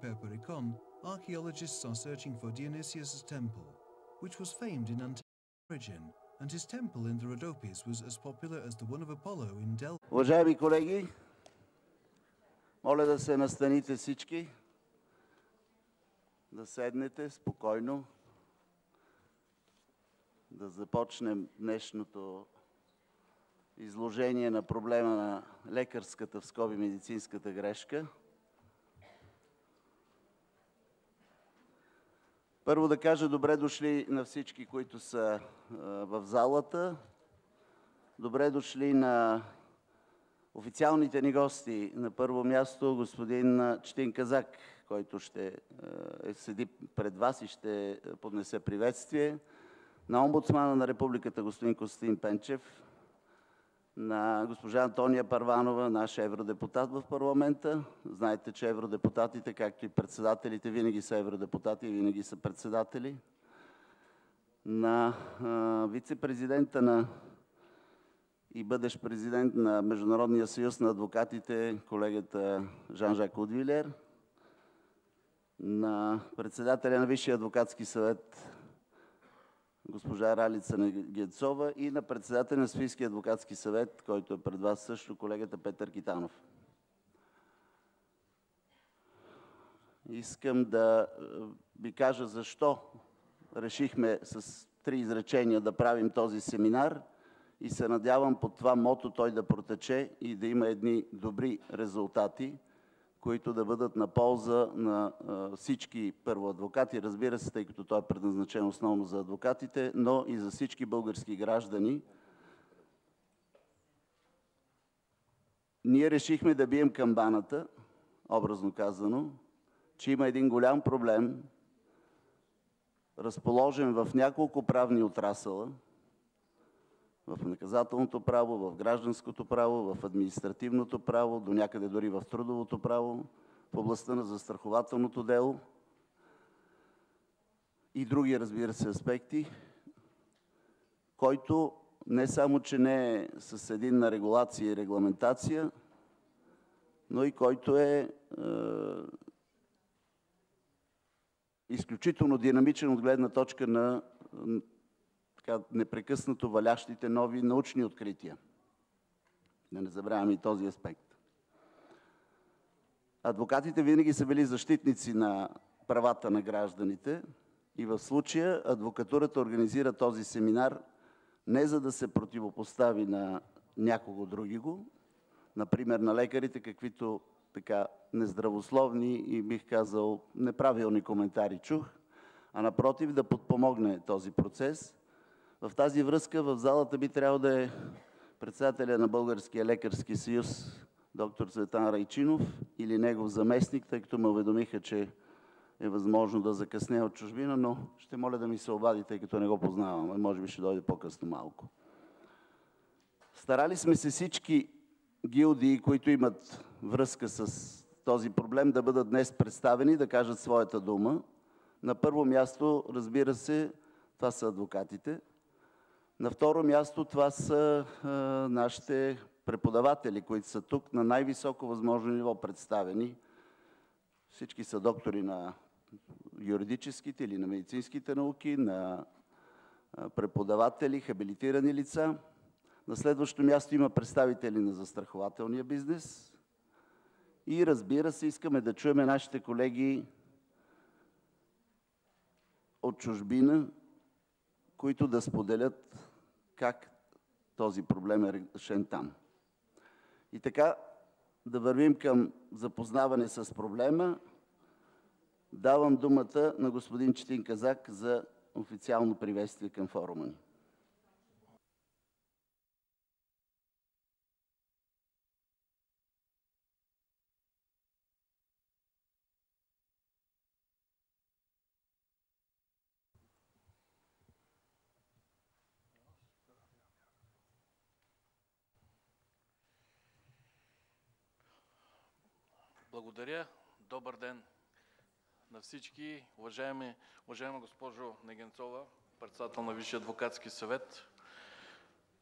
Perperikon, archaeologists are searching for Dionysius' temple, which was famed in antiquity origin, and his temple in the Rhodopes was as popular as the one of Apollo in Delphi. Уважаеми колеги, моля да се настаните всички, да седнете спокойно, да започнем днешното изложение на проблема на лекарската в скоби медицинската грешка. Първо да кажа добре дошли на всички, които са в залата. Добре дошли на официалните ни гости. На първо място господин Четин Казак, който ще седи пред вас и ще поднесе приветствие. На омбудсмана на Републиката господин Костадин Пенчев. На госпожа Антония Първанова, наш евродепутат в парламента. Знаете, че евродепутатите, както и председателите, винаги са евродепутати и винаги са председатели. На вице-президента и бъдещ президент на Международния съюз на адвокатите, колегата Жан-Жак Удвилер. На председателя на Висшия адвокатски съвет госпожа Ралица Негецова и на председателя на Софийския адвокатски съвет, който е пред вас също, колегата Петър Китанов. Искам да ви кажа защо решихме с 3 изречения да правим този семинар и се надявам под това мото той да протече и да има едни добри резултати, които да бъдат на полза на всички първо адвокати, разбира се, тъй като той е предназначен основно за адвокатите, но и за всички български граждани. Ние решихме да бием камбаната, образно казано, че има един голям проблем, разположен в няколко правни отрасъла, в наказателното право, в гражданското право, в административното право, до някъде дори в трудовото право, в областта на застрахователното дело и други, разбира се, аспекти, който не само, че не е с единна регулация и регламентация, но и който е изключително динамичен от гледна точка на непрекъснато валящите нови научни открития. Да не забравяме и този аспект. Адвокатите винаги са били защитници на правата на гражданите и в случая адвокатурата организира този семинар не за да се противопостави на някого другиго, например на лекарите, каквито така нездравословни и бих казал неправилни коментари чух, а напротив да подпомогне този процес. В тази връзка в залата би трябвало да е председателя на Българския лекарски съюз, доктор Цветан Райчинов, или негов заместник, тъй като ме уведомиха, че е възможно да закъсне от чужбина, но ще моля да ми се обади, тъй като не го познавам. Може би ще дойде по-късно малко. Старали сме се всички гилдии, които имат връзка с този проблем, да бъдат днес представени, да кажат своята дума. На първо място, разбира се, това са адвокатите. На второ място това са нашите преподаватели, които са тук на най-високо възможно ниво представени. Всички са доктори на юридическите или на медицинските науки, на преподаватели, хабилитирани лица. На следващо място има представители на застрахователния бизнес. И разбира се, искаме да чуем нашите колеги от чужбина, които да споделят как този проблем е решен там. И така, да вървим към запознаване с проблема. Давам думата на господин Четин Казак за официално приветствие към форума ни. Благодаря. Добър ден на всички. Уважаема госпожо Негенцова, председател на Висшия адвокатски съвет,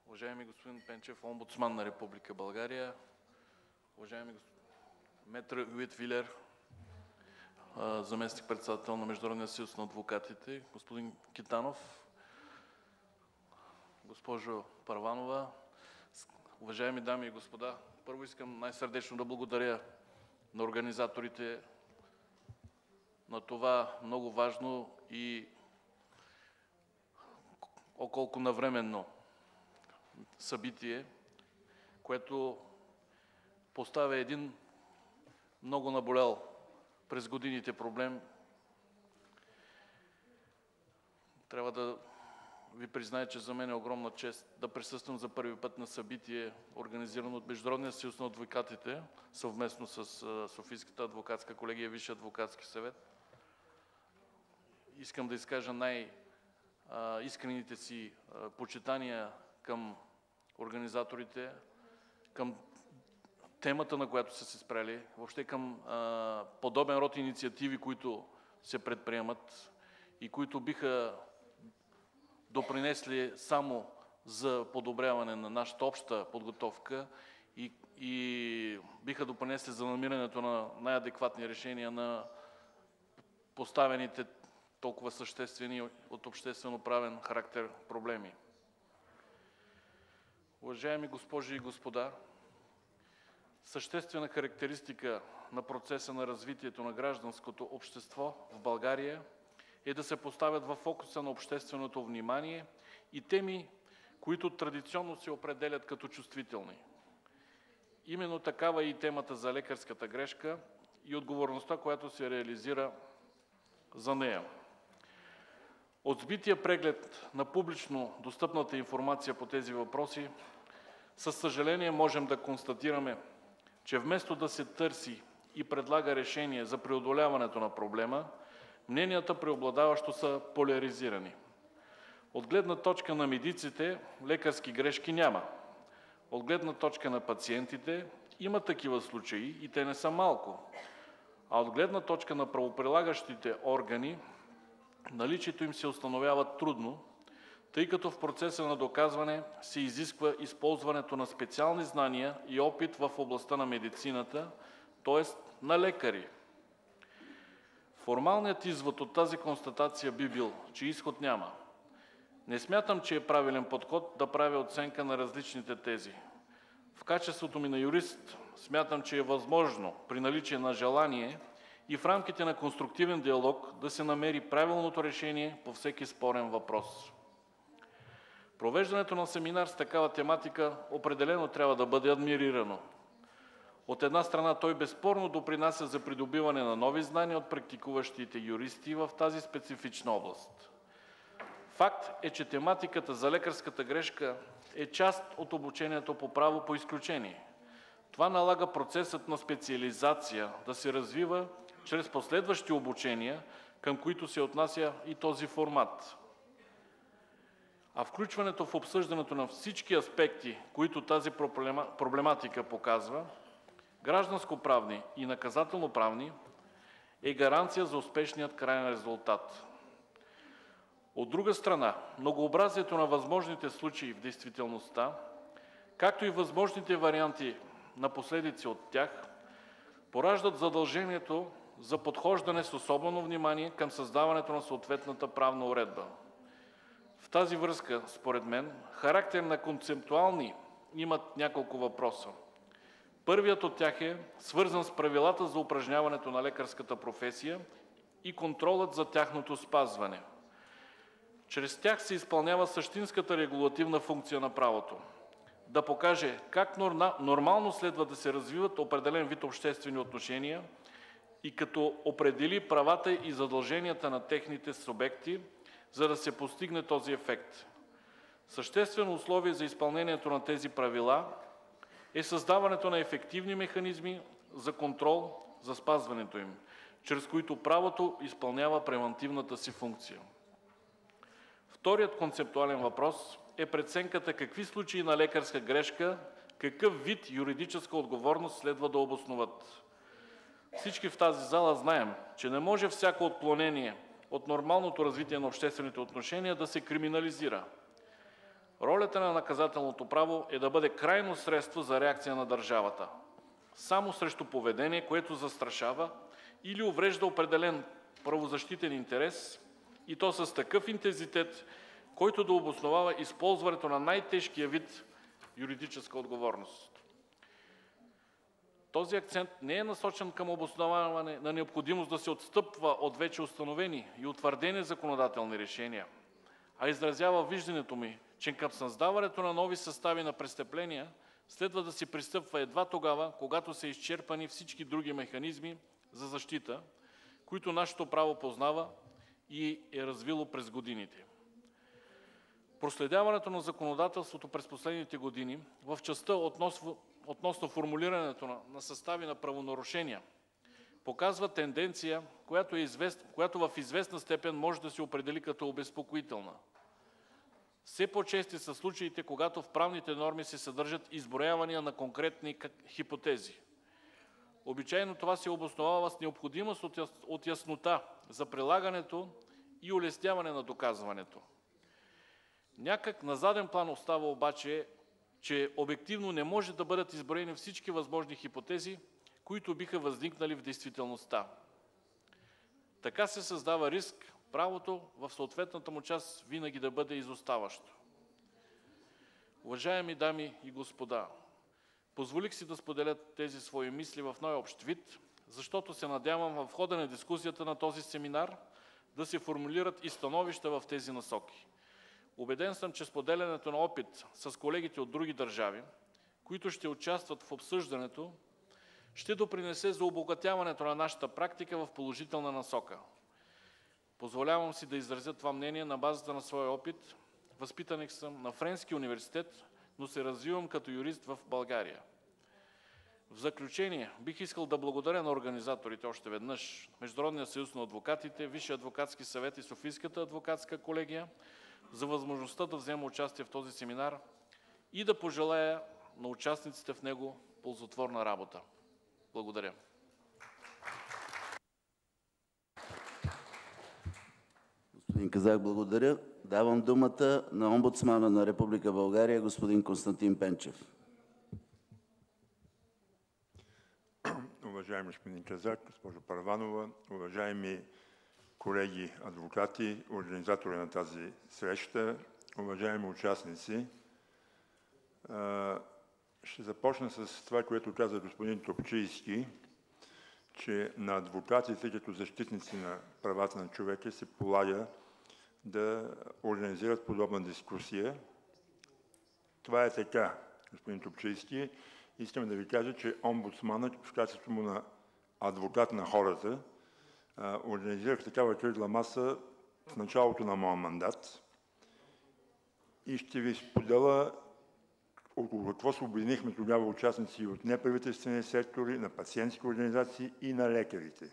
уважаеми господин Пенчев, омбудсман на Република България, уважаеми метър Удвилер, заместник-председател на Международния съюз на адвокатите, господин Китанов, госпожо Първанова, уважаеми дами и господа, първо искам най-сърдечно да благодаря на организаторите на това много важно и околко навременно събитие, което поставя един много наболял през годините проблем. Трябва да ви призная, че за мен е огромна чест да присъствам за първи път на събитие, организирано от Международния съюз на адвокатите, съвместно с Софийската адвокатска колегия и Висшия адвокатски съвет. Искам да изкажа най-искрените си почитания към организаторите, към темата, на която са се спрели, въобще към подобен род инициативи, които се предприемат и които биха допринесли само за подобряване на нашата обща подготовка и биха допринесли за намирането на най-адекватни решения на поставените толкова съществени от обществено-правен характер проблеми. Уважаеми госпожи и господа, съществена характеристика на процеса на развитието на гражданското общество в България е да се поставят във фокуса на общественото внимание и теми, които традиционно се определят като чувствителни. Именно такава е и темата за лекарската грешка и отговорността, която се реализира за нея. От сбития преглед на публично достъпната информация по тези въпроси, със съжаление можем да констатираме, че вместо да се търси и предлага решение за преодоляването на проблема, мненията преобладаващо са поляризирани. От гледна точка на медиците лекарски грешки няма. От гледна точка на пациентите има такива случаи и те не са малко. А от гледна точка на правоприлагащите органи наличието им се установява трудно, тъй като в процеса на доказване се изисква използването на специални знания и опит в областта на медицината, т.е. на лекари. Формалният извод от тази констатация би бил, че изход няма. Не смятам, че е правилен подход да правя оценка на различните тези. В качеството ми на юрист смятам, че е възможно при наличие на желание и в рамките на конструктивен диалог да се намери правилното решение по всеки спорен въпрос. Провеждането на семинар с такава тематика определено трябва да бъде адмирирано. От една страна той безспорно допринася за придобиване на нови знания от практикуващите юристи в тази специфична област. Факт е, че тематиката за лекарската грешка е част от обучението по право по изключение. Това налага процесът на специализация да се развива чрез последващи обучения, към които се отнася и този формат. А включването в обсъждането на всички аспекти, които тази проблематика показва, гражданско-правни и наказателно-правни, е гаранция за успешният краен резултат. От друга страна, многообразието на възможните случаи в действителността, както и възможните варианти на последици от тях, пораждат задължението за подхождане с особено внимание към създаването на съответната правна уредба. В тази връзка, според мен, характер на концептуални имат няколко въпроса. Първият от тях е свързан с правилата за упражняването на лекарската професия и контролът за тяхното спазване. Чрез тях се изпълнява същинската регулативна функция на правото. Да покаже как нормално следва да се развиват определен вид обществени отношения и като определи правата и задълженията на техните субекти, за да се постигне този ефект. Съществено условие за изпълнението на тези правила е създаването на ефективни механизми за контрол за спазването им, чрез които правото изпълнява превантивната си функция. Вторият концептуален въпрос е преценката какви случаи на лекарска грешка, какъв вид юридическа отговорност следва да обосноват. Всички в тази зала знаем, че не може всяко отклонение от нормалното развитие на обществените отношения да се криминализира. Ролята на наказателното право е да бъде крайно средство за реакция на държавата. Само срещу поведение, което застрашава или уврежда определен правозащитен интерес, и то с такъв интензитет, който да обосновава използването на най-тежкия вид юридическа отговорност. Този акцент не е насочен към обосноваване на необходимост да се отстъпва от вече установени и утвърдени законодателни решения, а изразява виждането ми, че към създаването на нови състави на престъпления следва да се пристъпва едва тогава, когато са изчерпани всички други механизми за защита, които нашето право познава и е развило през годините. Проследяването на законодателството през последните години в частта относно формулирането на състави на правонарушения показва тенденция, която в известна степен може да се определи като обезпокоителна. Все по-чести са случаите, когато в правните норми се съдържат изброявания на конкретни хипотези. Обичайно това се обосновава с необходимост от яснота за прилагането и улесняване на доказването. Някак на заден план остава обаче, че обективно не може да бъдат изброени всички възможни хипотези, които биха възникнали в действителността. Така се създава риск правото в съответната му част винаги да бъде изоставащо. Уважаеми дами и господа, позволих си да споделя тези свои мисли в най-общ вид, защото се надявам в хода на дискусията на този семинар да се формулират и становища в тези насоки. Убеден съм, че споделянето на опит с колегите от други държави, които ще участват в обсъждането, ще допринесе за обогатяването на нашата практика в положителна насока. Позволявам си да изразя това мнение на базата на своя опит. Възпитаник съм на Френски университет, но се развивам като юрист в България. В заключение, бих искал да благодаря на организаторите още веднъж, Международния съюз на адвокатите, Висшия адвокатски съвет и Софийската адвокатска колегия за възможността да взема участие в този семинар и да пожелая на участниците в него ползотворна работа. Благодаря. Господин Казак, благодаря. Давам думата на омбудсмана на Република България, господин Константин Пенчев. Уважаеми господин Казак, госпожо Първанова, уважаеми колеги адвокати, организатори на тази среща, уважаеми участници, ще започна с това, което каза господин Топчийски, че на адвокатите като защитници на правата на човека се полага да организират подобна дискусия. Това е така, господин Топчийски. Искам да ви кажа, че омбудсманът, в качеството му на адвокат на хората, организирах такава кръгла маса в началото на моя мандат и ще ви споделя около какво се обединихме тогава участници от неправителствени сектори, на пациентски организации и на лекарите.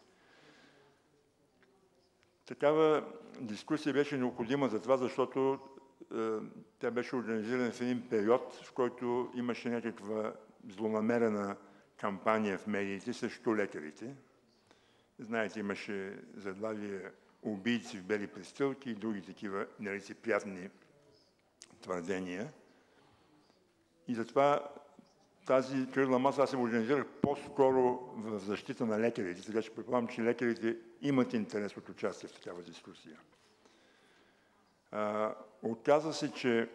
Такава дискусия беше необходима за това, защото тя беше организирана в един период, в който имаше някаква злонамерена кампания в медиите срещу лекарите. Знаете, имаше заглавие "Убийци в бели престилки" и други такива нелицеприятни твърдения. И затова тази кръгла маса аз се организирах по-скоро в защита на лекарите, така че предполагам, че лекарите имат интерес от участие в такава дискусия. Оказва се, че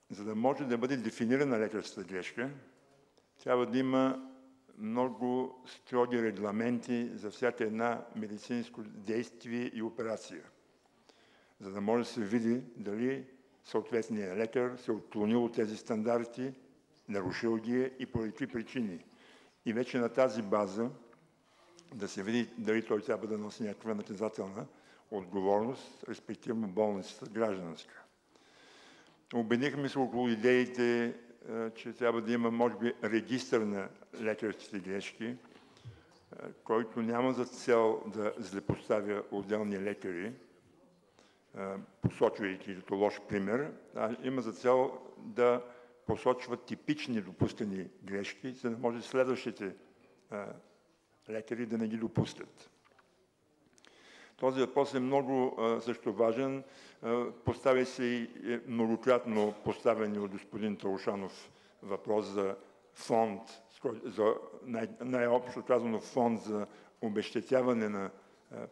за да може да бъде дефинирана лекарската грешка, трябва да има много строги регламенти за всяка една медицинско действие и операция, за да може да се види дали съответният лекар се отклонил от тези стандарти, нарушил ги и по какви причини. И вече на тази база да се види дали той трябва да носи някаква наказателна отговорност, респективно болницата гражданска. Обединихме се около идеите, че трябва да има, може би, регистър на лекарските грешки, който няма за цел да злепоставя отделни лекари, посочвайки като лош пример, а има за цел да посочва типични допускани грешки, за да може следващите лекари да не ги допускат. Този въпрос е много също важен. Поставя се и многократно поставени от господин Талушанов въпрос за фонд, за най-общо казано фонд за обезщетяване на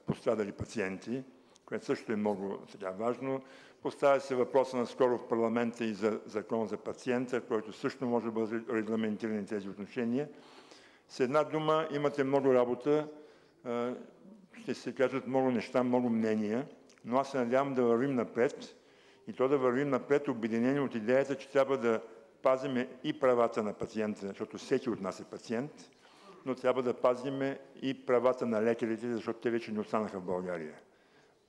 пострадали пациенти, което също е много важно. Поставя се въпроса наскоро в парламента и за закон за пациента, който също може да бъде регламентиран тези отношения. С една дума, имате много работа, ще се кажат много неща, много мнения, но аз се надявам да вървим напред и то да вървим напред обединени от идеята, че трябва да пазиме и правата на пациента, защото всеки от нас е пациент, но трябва да пазиме и правата на лекарите, защото те вече не останаха в България.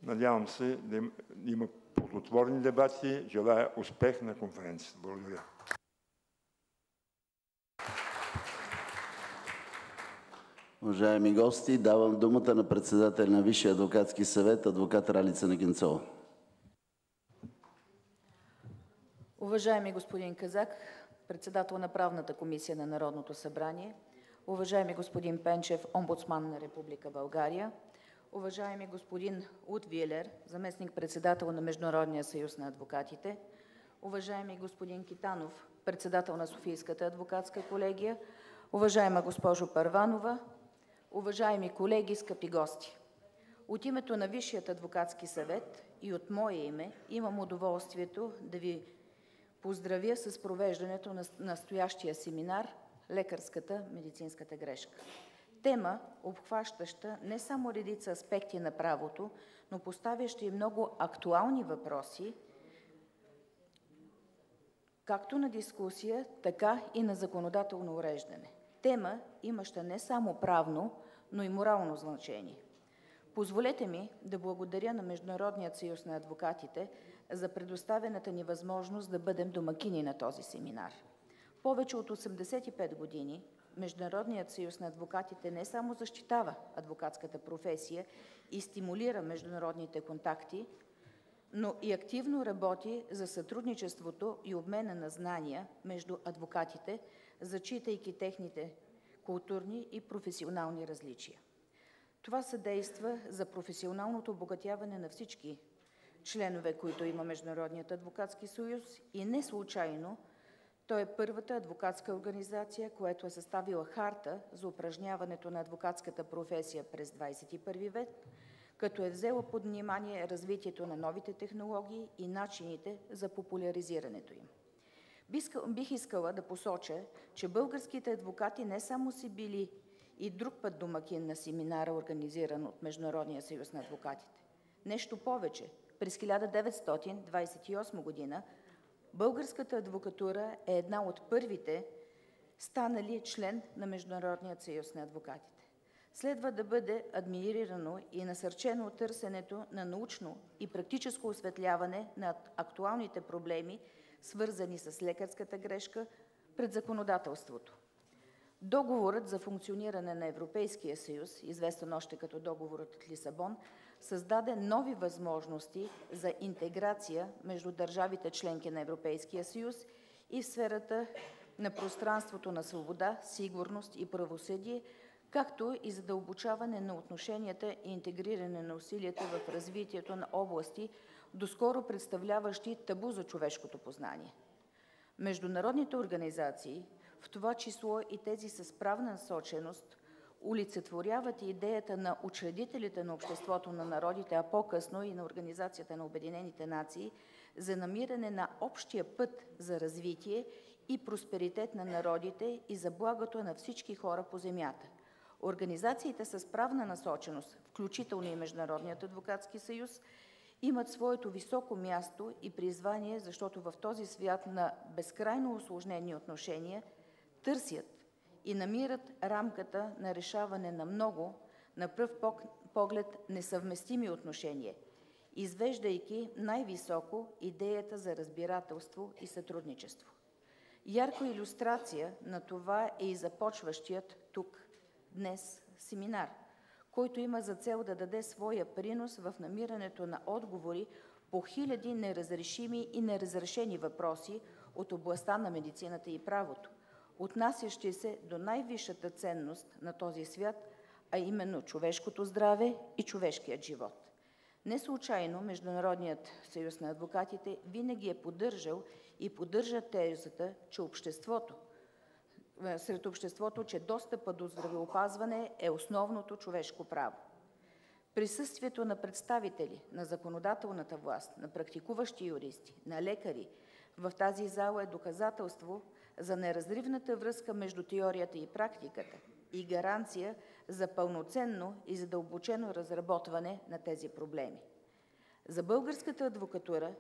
Надявам се да има плодотворни дебати. Желая успех на конференцията. Благодаря. Уважаеми гости, давам думата на председателя на Висшия адвокатски съвет, адвокат Ралица Негенцова. Уважаеми господин Казак, председател на Правната комисия на Народното събрание, уважаеми господин Пенчев, омбудсман на Република България, уважаеми господин Ут Вилер, заместник-председател на Международния съюз на адвокатите, уважаеми господин Китанов, председател на Софийската адвокатска колегия, уважаема госпожо Първанова, уважаеми колеги, скъпи гости! От името на Висшият адвокатски съвет и от мое име имам удоволствието да ви поздравя с провеждането на настоящия семинар «Лекарската медицинската грешка». Тема, обхващаща не само редица аспекти на правото, но поставяща и много актуални въпроси, както на дискусия, така и на законодателно уреждане. Тема, имаща не само правно, но и морално значение. Позволете ми да благодаря на Международният съюз на адвокатите за предоставената ни възможност да бъдем домакини на този семинар. Повече от 85 години Международният съюз на адвокатите не само защитава адвокатската професия и стимулира международните контакти, но и активно работи за сътрудничеството и обмена на знания между адвокатите, зачитайки техните културни и професионални различия. Това съдейства за професионалното обогатяване на всички членове, които има Международният адвокатски съюз, и не случайно той е първата адвокатска организация, която е съставила харта за упражняването на адвокатската професия през 21 век, като е взела под внимание развитието на новите технологии и начините за популяризирането им. Бих искала да посоча, че българските адвокати не само са били и друг път домакин на семинара, организиран от Международния съюз на адвокатите. Нещо повече, през 1928 година българската адвокатура е една от първите станали член на Международния съюз на адвокатите. Следва да бъде адмирирано и насърчено търсенето на научно и практическо осветляване на актуалните проблеми, свързани с лекарската грешка пред законодателството. Договорът за функциониране на Европейския съюз, известен още като договорът от Лисабон, създаде нови възможности за интеграция между държавите членки на Европейския съюз и в сферата на пространството на свобода, сигурност и правосъдие, както и задълбочаване на отношенията и интегриране на усилията в развитието на области, доскоро представляващи табу за човешкото познание. Международните организации, в това число и тези с правна насоченост, олицетворяват идеята на учредителите на Обществото на народите, а по-късно и на Организацията на Обединените нации, за намиране на общия път за развитие и просперитет на народите и за благото на всички хора по земята. Организациите с правна насоченост, включително и Международният адвокатски съюз, имат своето високо място и призвание, защото в този свят на безкрайно усложнени отношения търсят и намират рамката на решаване на много, на пръв поглед, несъвместими отношения, извеждайки най-високо идеята за разбирателство и сътрудничество. Ярка илюстрация на това е и започващият тук днес семинар, който има за цел да даде своя принос в намирането на отговори по хиляди неразрешими и неразрешени въпроси от областта на медицината и правото, отнасящи се до най-висшата ценност на този свят, а именно човешкото здраве и човешкият живот. Не случайно Международният съюз на адвокатите винаги е поддържал и поддържа тезата, че обществото сред обществото, че достъпът до здравеопазване е основното човешко право. Присъствието на представители на законодателната власт, на практикуващи юристи, на лекари в тази зала е доказателство за неразривната връзка между теорията и практиката и гаранция за пълноценно и задълбочено разработване на тези проблеми. За българската адвокатура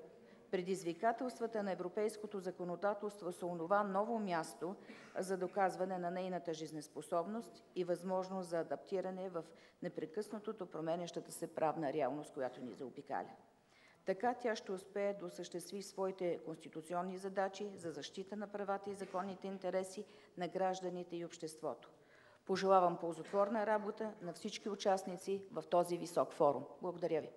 предизвикателствата на европейското законодателство са онова ново място за доказване на нейната жизнеспособност и възможност за адаптиране в непрекъснатото променящата се правна реалност, която ни заобикаля. Така тя ще успее да осъществи своите конституционни задачи за защита на правата и законните интереси на гражданите и обществото. Пожелавам ползотворна работа на всички участници в този висок форум. Благодаря ви.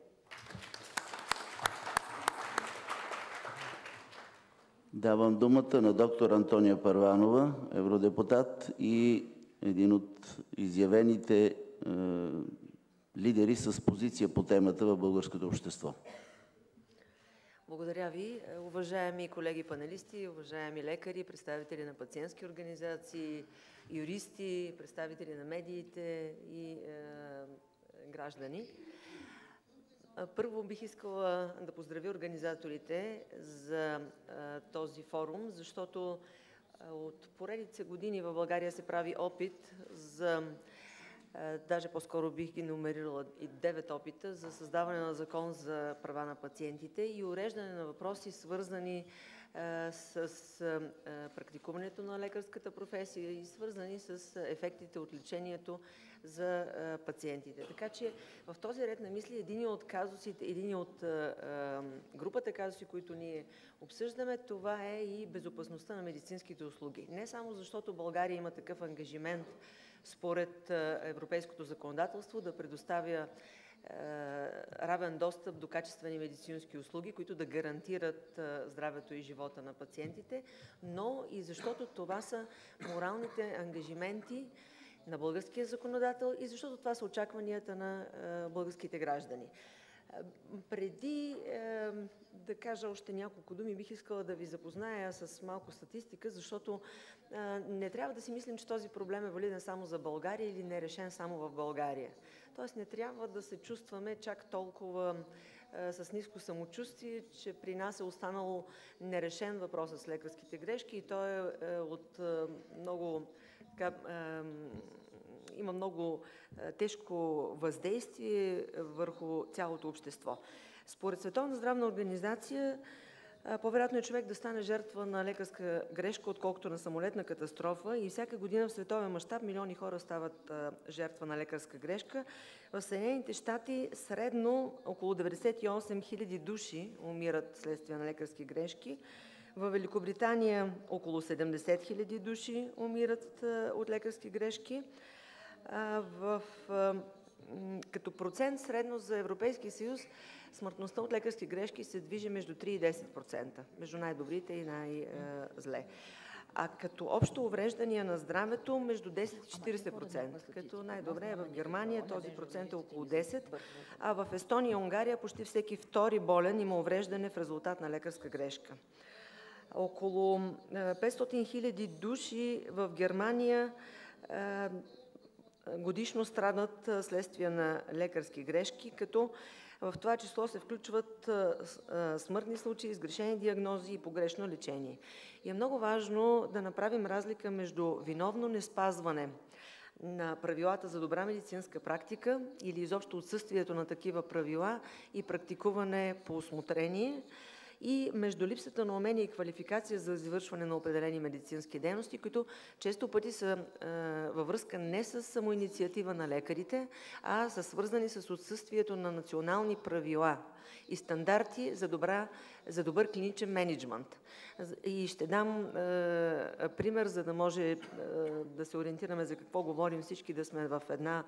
Давам думата на доктор Антония Първанова, евродепутат и един от изявените лидери с позиция по темата в българското общество. Благодаря ви. Уважаеми колеги панелисти, уважаеми лекари, представители на пациентски организации, юристи, представители на медиите и граждани. Първо бих искала да поздравя организаторите за този форум, защото от поредица години в България се прави опит за, даже по-скоро бих ги номерирала и 9 опита за създаване на закон за права на пациентите и уреждане на въпроси, свързани с практикуването на лекарската професия и свързани с ефектите от лечението за пациентите. Така че в този ред на мисли един от групата казуси, които ние обсъждаме, това е и безопасността на медицинските услуги. Не само защото България има такъв ангажимент според европейското законодателство да предоставя равен достъп до качествени медицински услуги, които да гарантират здравето и живота на пациентите, но и защото това са моралните ангажименти на българския законодател и защото това са очакванията на българските граждани. Преди да кажа още няколко думи, бих искала да ви запозная с малко статистика, защото не трябва да си мислим, че този проблем е валиден само за България или не е решен само в България. Тоест не трябва да се чувстваме чак толкова с ниско самочувствие, че при нас е останало нерешен въпросът с лекарските грешки и той е от много има много тежко въздействие върху цялото общество. Според Световна здравна организация, по-вероятно е човек да стане жертва на лекарска грешка, отколкото на самолетна катастрофа и всяка година в световен мащаб милиони хора стават жертва на лекарска грешка. В Съединените щати средно около 98 000 души умират вследствие на лекарски грешки. В Великобритания около 70 000 души умират от лекарски грешки. Като процент средно за Европейския съюз смъртността от лекарски грешки се движи между 3 и 10%, между най-добрите и най-зле. А като общо увреждания на здравето между 10 и 40%, като най-добре е в Германия, този процент е около 10%, а в Естония и Унгария почти всеки втори болен има увреждане в резултат на лекарска грешка. Около 500 000 души в Германия годишно страдат следствие на лекарски грешки, като в това число се включват смъртни случаи, сгрешени диагнози и погрешно лечение. И е много важно да направим разлика между виновно неспазване на правилата за добра медицинска практика или изобщо отсъствието на такива правила и практикуване по усмотрение и между липсата на умения и квалификация за извършване на определени медицински дейности, които често пъти са във връзка не с самоинициатива на лекарите, а са свързани с отсъствието на национални правила и стандарти за добър клиничен мениджмънт. И ще дам пример, за да може да се ориентираме за какво говорим всички, да сме в една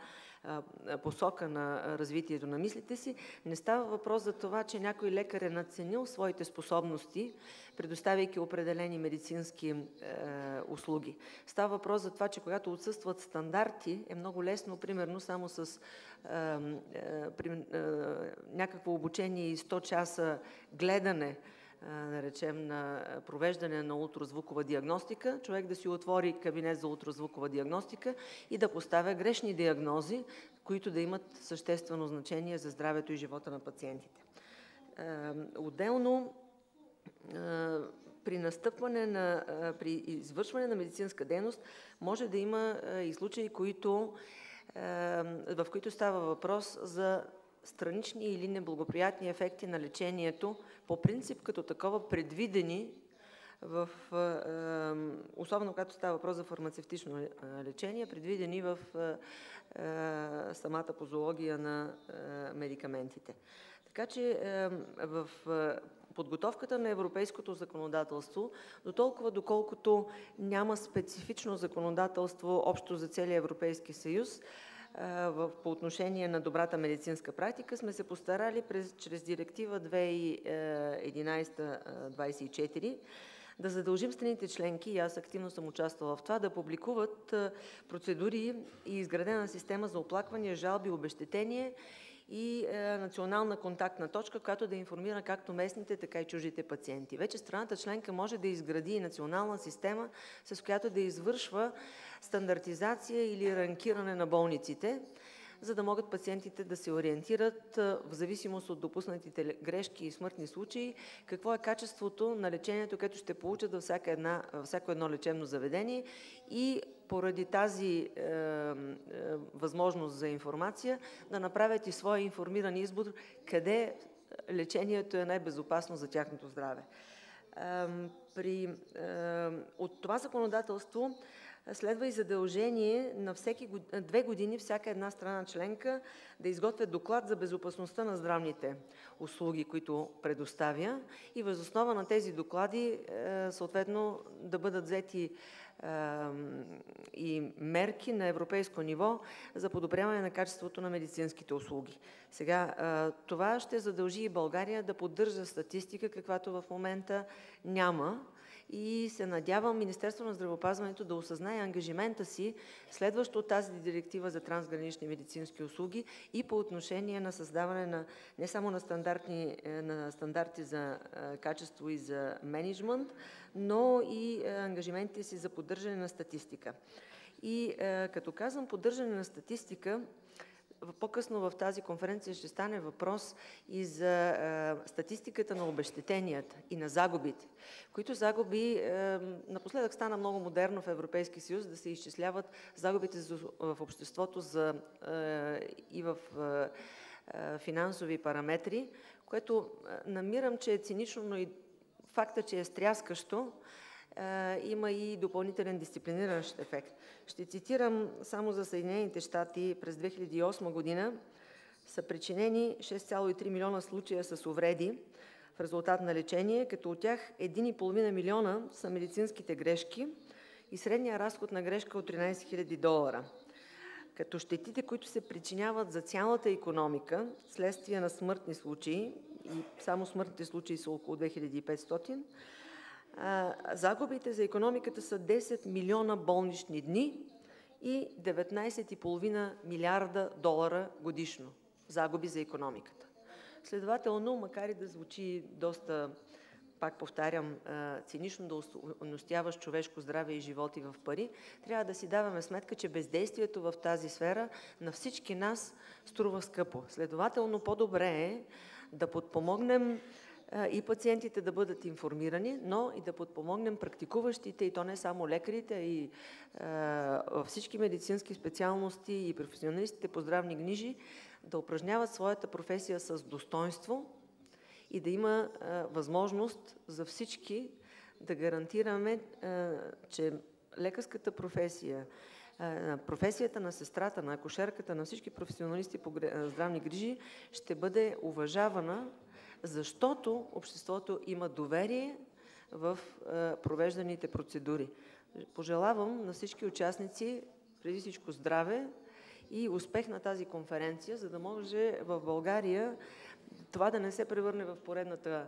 посока на развитието на мислите си. Не става въпрос за това, че някой лекар е надценил своите способности, предоставяйки определени медицински услуги. Става въпрос за това, че когато отсъстват стандарти, е много лесно, примерно, само с някакво обучение и 100 часа гледане наречем, на провеждане на ултразвукова диагностика, човек да си отвори кабинет за ултразвукова диагностика и да поставя грешни диагнози, които да имат съществено значение за здравето и живота на пациентите. Отделно, при извършване на медицинска дейност може да има и случаи, в които става въпрос за странични или неблагоприятни ефекти на лечението, по принцип като такова предвидени особено когато става въпрос за фармацевтично лечение, предвидени в самата позология на медикаментите. Така че в подготовката на европейското законодателство, доколкото няма специфично законодателство общо за целия Европейски съюз, по отношение на добрата медицинска практика, сме се постарали чрез директива 2011-24 да задължим страните членки, и аз активно съм участвала в това, да публикуват процедури и изградена система за оплаквания, жалби, обезщетение и национална контактна точка, която да информира както местните, така и чуждите пациенти. Вече страната членка може да изгради и национална система, с която да извършва стандартизация или ранкиране на болниците, за да могат пациентите да се ориентират в зависимост от допуснатите грешки и смъртни случаи, какво е качеството на лечението, което ще получат във всяко едно лечебно заведение, и поради тази възможност за информация да направят и своя информиран избор къде лечението е най-безопасно за тяхното здраве. От това законодателство следва и задължение на 2 години всяка една страна членка да изготвя доклад за безопасността на здравните услуги, които предоставя, и въз основа на тези доклади съответно да бъдат взети и мерки на европейско ниво за подобряване на качеството на медицинските услуги. Сега, това ще задължи и България да поддържа статистика, каквато в момента няма, и се надявам Министерството на здравеопазването да осъзнае ангажимента си, следващо от тази директива за трансгранични медицински услуги, и по отношение на създаване не само на стандарти за качество и за мениджмънт, но и ангажиментите си за поддържане на статистика. И като казвам поддържане на статистика, по-късно в тази конференция ще стане въпрос и за статистиката на обезщетенията и на загубите, които загуби напоследък стана много модерно в Европейския съюз да се изчисляват загубите в обществото и в финансови параметри, което намирам, че е цинично, но и факта, че е стряскащо, има и допълнителен дисциплиниращ ефект. Ще цитирам само за Съединените щати: през 2008 година са причинени 6,3 милиона случая с увреди в резултат на лечение, като от тях 1,5 милиона са медицинските грешки и средния разход на грешка от $13,000. Като щетите, които се причиняват за цялата икономика следствие на смъртни случаи, и само смъртните случаи са около 2500, загубите за икономиката са 10 милиона болнични дни и 19,5 милиарда долара годишно загуби за икономиката. Следователно, макар и да звучи доста, пак повтарям, цинично да остойностяваш човешко здраве и животи в пари, трябва да си даваме сметка, че бездействието в тази сфера на всички нас струва скъпо. Следователно, по-добре е да подпомогнем и пациентите да бъдат информирани, но и да подпомогнем практикуващите, и то не само лекарите, и всички медицински специалности и професионалистите по здравни грижи да упражняват своята професия с достоинство и да има възможност за всички да гарантираме, че лекарската професия, професията на сестрата, на акушерката, на всички професионалисти по здравни грижи ще бъде уважавана, защото обществото има доверие в провежданите процедури. Пожелавам на всички участници преди всичко здраве и успех на тази конференция, за да може в България това да не се превърне в поредната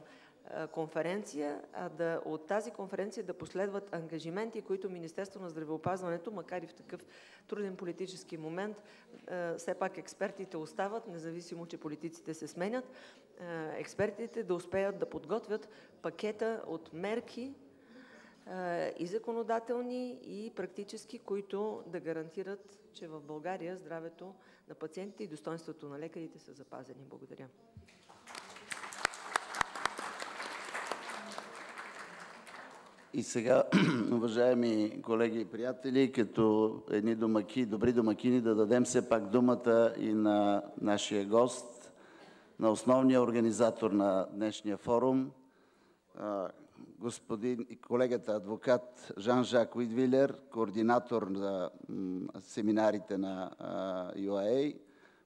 конференция, а от тази конференция да последват ангажименти, които Министерството на здравеопазването, макар и в такъв труден политически момент, все пак експертите остават, независимо, че политиците се сменят, експертите да успеят да подготвят пакета от мерки и законодателни, и практически, които да гарантират, че в България здравето на пациентите и достоинството на лекарите са запазени. Благодаря. И сега, уважаеми колеги и приятели, като едни добри домакини, да дадем все пак думата и на нашия гост, на основния организатор на днешния форум, колегата адвокат Жан-Жак Уидвилер, координатор на семинарите на UAA,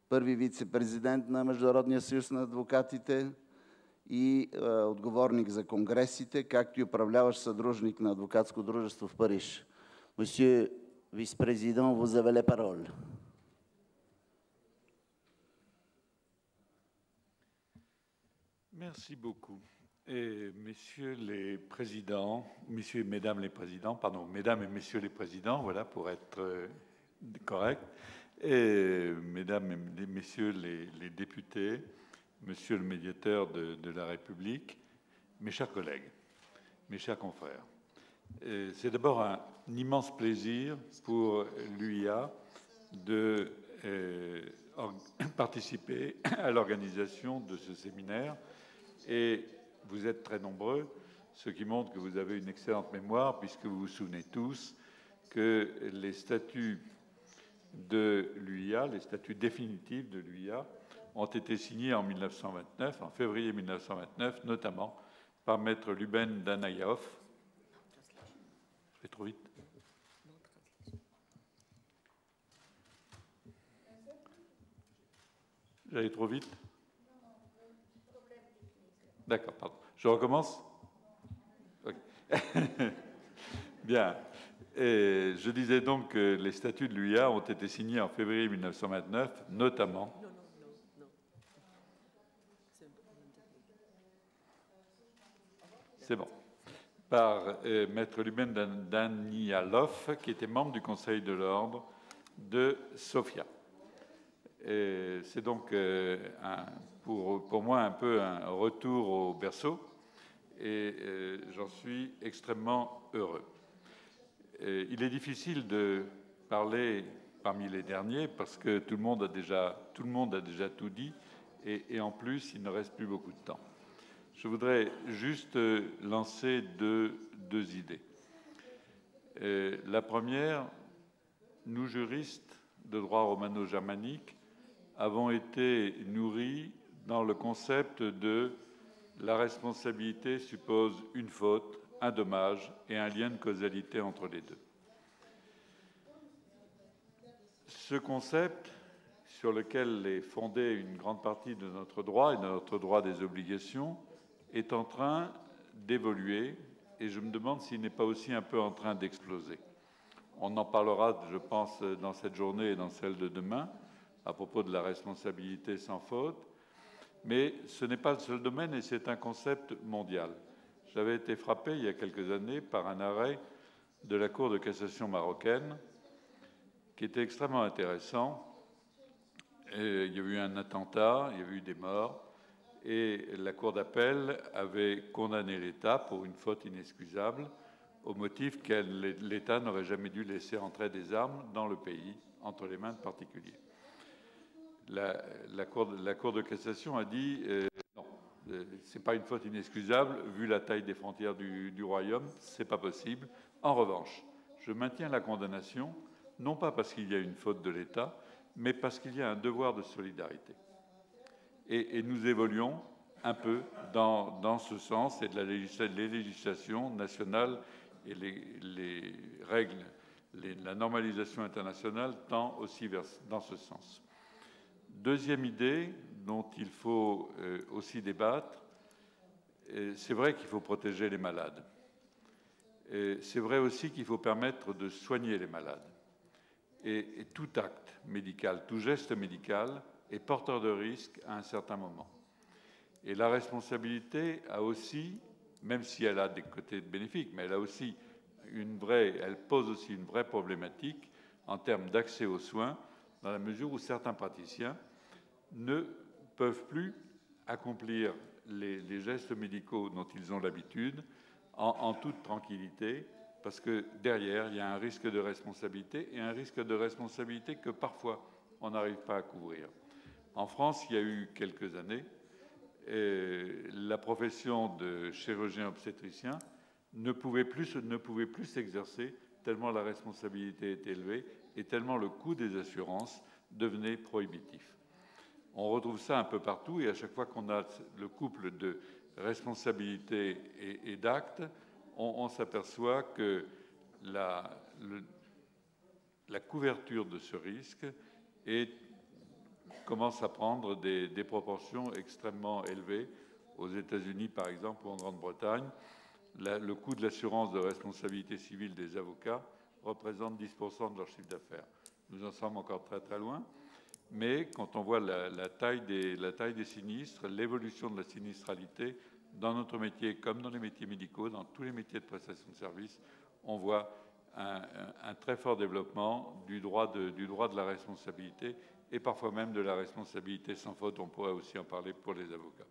първи вице-президент на Международния съюз на адвокатите и отговорник за конгресите, както и управляващ съдружник на адвокатско дружество в Париж. Monsieur vice-président, vous avez la parole. Merci beaucoup. Et messieurs les présidents, messieurs et mesdames les présidents, pardon, mesdames et messieurs les présidents, voilà, pour être correct, et mesdames et messieurs les députés, monsieur le médiateur de la République, mes chers collègues, mes chers confrères. C'est d'abord un immense plaisir pour l'UIA de participer à l'organisation de ce séminaire, et vous êtes très nombreux, ce qui montre que vous avez une excellente mémoire, puisque vous vous souvenez tous que les statuts de l'UIA, les statuts définitifs de l'UIA, ont été signés en 1929, en février 1929, notamment par Maître Luben Danaïov. Je vais trop vite. J'allais trop vite? D'accord, pardon. Je recommence? Okay. Bien. Et je disais donc que les statuts de l'UIA ont été signés en février 1929, notamment... C'est bon. Par Maître Luben Danialov, qui était membre du Conseil de l'Ordre de Sofia. C'est donc pour moi un peu un retour au berceau, et j'en suis extrêmement heureux. Il est difficile de parler parmi les derniers parce que tout le monde a déjà tout dit, et en plus il ne reste plus beaucoup de temps. Je voudrais juste lancer deux idées. La première, nous juristes de droit romano-germanique avons été nourris dans le concept de la responsabilité suppose une faute, un dommage et un lien de causalité entre les deux. Ce concept, sur lequel est fondée une grande partie de notre droit et de notre droit des obligations, est en train d'évoluer, et je me demande s'il n'est pas aussi un peu en train d'exploser. On en parlera, je pense, dans cette journée et dans celle de demain, à propos de la responsabilité sans faute, mais ce n'est pas le seul domaine et c'est un concept mondial. J'avais été frappé il y a quelques années par un arrêt de la Cour de cassation marocaine qui était extrêmement intéressant. Et il y a eu un attentat, il y a eu des morts, et la Cour d'appel avait condamné l'État pour une faute inexcusable au motif que l'État n'aurait jamais dû laisser entrer des armes dans le pays entre les mains de particuliers. La Cour de cassation a dit non, ce n'est pas une faute inexcusable, vu la taille des frontières du royaume, ce n'est pas possible. En revanche, je maintiens la condamnation, non pas parce qu'il y a une faute de l'État, mais parce qu'il y a un devoir de solidarité. Et nous évoluons un peu dans ce sens, et les législations nationales et les règles, la normalisation internationale tend aussi dans ce sens. Deuxième idée dont il faut aussi débattre, c'est vrai qu'il faut protéger les malades. C'est vrai aussi qu'il faut permettre de soigner les malades. Et tout acte médical, tout geste médical est porteur de risque à un certain moment. Et la responsabilité a aussi, même si elle a des côtés bénéfiques, mais elle pose aussi une vraie problématique en termes d'accès aux soins, dans la mesure où certains praticiens ne peuvent plus accomplir les gestes médicaux dont ils ont l'habitude en toute tranquillité, parce que derrière, il y a un risque de responsabilité, et un risque de responsabilité que parfois on n'arrive pas à couvrir. En France, il y a eu quelques années, la profession de chirurgien obstétricien ne pouvait plus s'exercer tellement la responsabilité était élevée et tellement le coût des assurances devenait prohibitif. On retrouve ça un peu partout, et à chaque fois qu'on a le couple de responsabilité et d'acte, on s'aperçoit que la couverture de ce risque commence à prendre des proportions extrêmement élevées. Aux États-Unis, par exemple, ou en Grande-Bretagne, le coût de l'assurance de responsabilité civile des avocats représente 10% de leur chiffre d'affaires. Nous en sommes encore très très loin, mais quand on voit la taille des sinistres, l'évolution de la sinistralité, dans notre métier comme dans les métiers médicaux, dans tous les métiers de prestation de services, on voit un très fort développement du droit de la responsabilité, et parfois même de la responsabilité sans faute. On pourrait aussi en parler pour les avocats.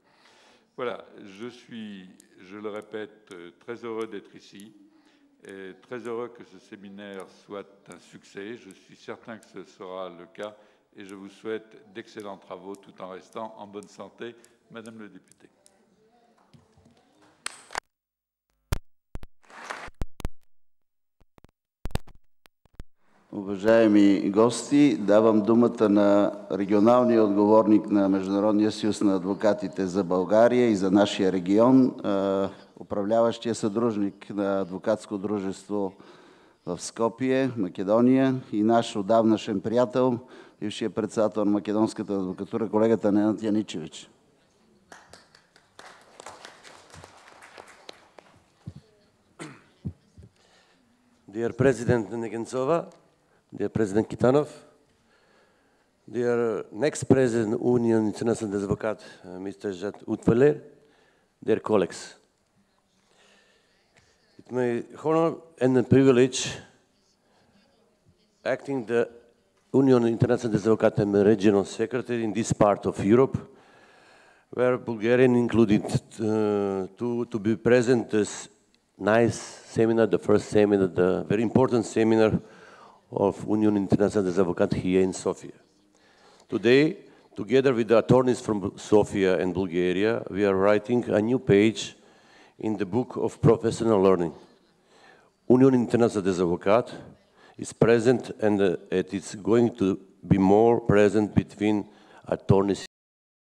Voilà, je suis, je le répète, très heureux d'être ici, et très heureux que ce séminaire soit un succès. Je suis certain que ce sera le cas, et je vous souhaite d'excellents travaux tout en restant en bonne santé. Madame le député. Уважаеми гости, давам думата на регионалния отговорник на Международния съюз на адвокатите за България и за нашия регион, управляващия съдружник на адвокатско дружество в Скопие, Македония, и наш отдавнашен приятел, бившия председател на македонската адвокатура, колегата Ненад Яничевич. Dear President Negencova, dear President Kitanov, dear next President Union International des Avocats, Mr. Jad Utveler, dear colleagues. It's my honor and a privilege acting the Union International des Avocats and Regional Secretary in this part of Europe, where Bulgarian included to be present this nice seminar, the first seminar, the very important seminar of Union International des Avocats here in Sofia. Today, together with the attorneys from Sofia and Bulgaria, we are writing a new page in the book of professional learning. Union International des Avocats is present, and it is going to be more present between attorneys